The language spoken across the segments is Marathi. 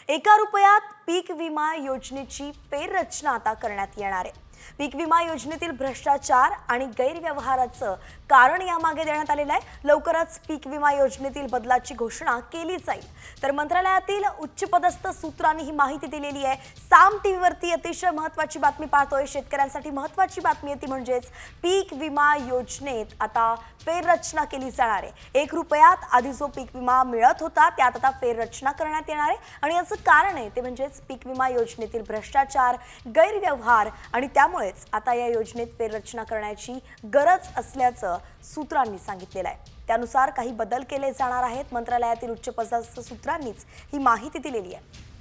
एका रुपयात पीक विमा योजनेची फेररचना आता करण्यात येणार आहे। पीक विमा योजनेतील भ्रष्टाचार आणि गैरव्यवहाराचं कारण यामागे देण्यात आलेलं आहे। लवकरच पीक विमा योजनेतील बदलाची घोषणा केली जाईल। तर मंत्रालयातील उच्चपदस्थ सूत्रांनी ही माहिती दिलेली आहे। साम टीव्हीवरती अतिशय महत्त्वाची बातमी पाहतोय। शेतकऱ्यांसाठी महत्त्वाची बातमी आहे ती म्हणजेच पीक विमा योजनेत आता फेररचना केली जाणार आहे। 1 रुपयात आधी जो पीक विमा मिळत होता त्यात आता फेररचना करण्यात येणार आहे आणि याचं कारण आहे ते म्हणजेच पीक विमा योजनेतील भ्रष्टाचार, गैरव्यवहार आणि त्यामुळेच आता या योजनेत फेररचना करण्याची गरज असल्याचं सूत्रांनी सांगितलेलं आहे। त्यानुसार काही बदल केले जाणार आहेत। मंत्रालयातील उच्चपदस्थ सूत्रांनीच ही माहिती दिलेली आहे।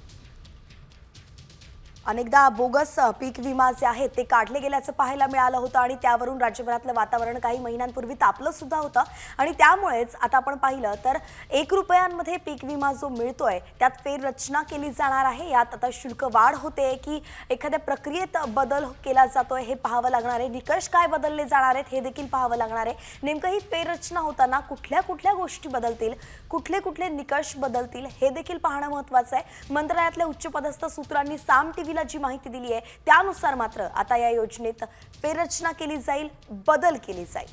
अनेकदा बोगस पीक विमा जे आहेत ते काढले गेल्याचं पाहायला मिळालं होतं आणि त्यावरून राज्यभरातलं वातावरण काही महिन्यांपूर्वी तापलं सुद्धा होतं आणि त्यामुळेच आता आपण पाहिलं तर 1 रुपयांमध्ये पीक विमा जो मिळतोय त्यात फेररचना केली जाणार आहे। यात आता शुल्क वाढ होते की एखाद्या प्रक्रियेत बदल केला जातोय हे पाहावं लागणार आहे। निकष काय बदलले जाणार आहेत हे देखील पाहावं लागणार आहे। नेमकं ही फेररचना होताना कुठल्या गोष्टी बदलतील, कुठले निकष बदलतील हे देखील पाहणं महत्त्वाचं आहे। मंत्रालयातल्या उच्चपदस्थ सूत्रांनी साम टीव्हीला जी माहिती दिली आहे त्यानुसार मात्र आता या योजनेत फेररचना केली जाईल, बदल केली जाईल।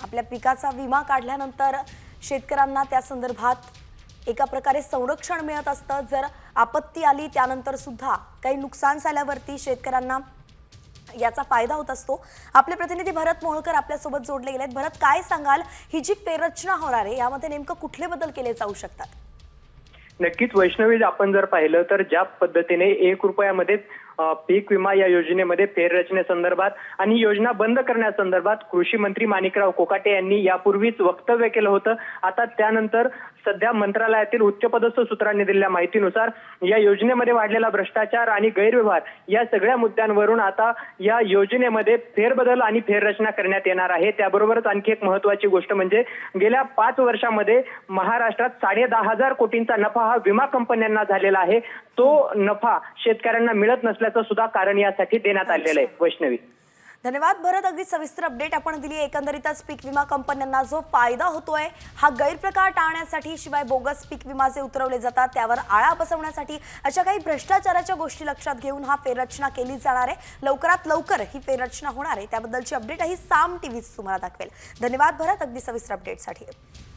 आपल्या पिकाचा विमा काढल्यानंतर शेतकऱ्यांना त्या संदर्भात एका प्रकारे संरक्षण मिळत असतं। जर आपत्ती आली त्यानंतर सुद्धा काही नुकसान झाल्यावरती शेतकऱ्यांना याचा फायदा होत असतो। आपले प्रतिनिधी भरत मोहोळकर आपल्या सोबत जोडले गेलेत। भरत, काय सांगाल, ही जी फेररचना होणार आहे यामध्ये नेमकं कुठले बदल केले जाऊ शकतात? नक्कीच वैष्णवी, आपण जर पाहिलं तर ज्या पद्धतीने 1 रुपयामध्ये पीक विमा या योजनेमध्ये फेररचनेसंदर्भात आणि योजना बंद करण्यासंदर्भात कृषी मंत्री माणिकराव कोकाटे यांनी यापूर्वीच वक्तव्य केलं होतं। आता त्यानंतर सध्या मंत्रालयातील उच्चपदस्थ सूत्रांनी दिलेल्या माहितीनुसार या योजनेमध्ये वाढलेला भ्रष्टाचार आणि गैरव्यवहार या सगळ्या मुद्द्यांवरून आता या योजनेमध्ये फेरबदल आणि फेररचना करण्यात येणार आहे। त्याबरोबरच आणखी एक महत्त्वाची गोष्ट म्हणजे गेल्या 5 वर्षांमध्ये महाराष्ट्रात 10.5 कोटींचा नफा हा विमा कंपन्यांना झालेला आहे। तो नफा शेतकऱ्यांना मिळत नसल्याचं सुद्धा कारण यासाठी देण्यात आलेलं आहे। वैष्णवी, धन्यवाद भरत, अगदी सविस्तर अपडेट आपण दिली। एकंदरीतच पीक विमा कंपन्यांना जो फायदा होतोय हा गैरप्रकार टाळण्यासाठी, शिवाय बोगस पीक विमा जे उतरवले जातात त्यावर आळा बसवण्यासाठी अशा काही भ्रष्टाचाराच्या गोष्टी लक्षात घेऊन हा फेररचना केली जाणार आहे। लवकरात लवकर ही फेररचना होणार आहे त्याबद्दलची अपडेट ही साम टीव्ही तुम्हाला दाखवेल। धन्यवाद भरत, अगदी सविस्तर अपडेटसाठी।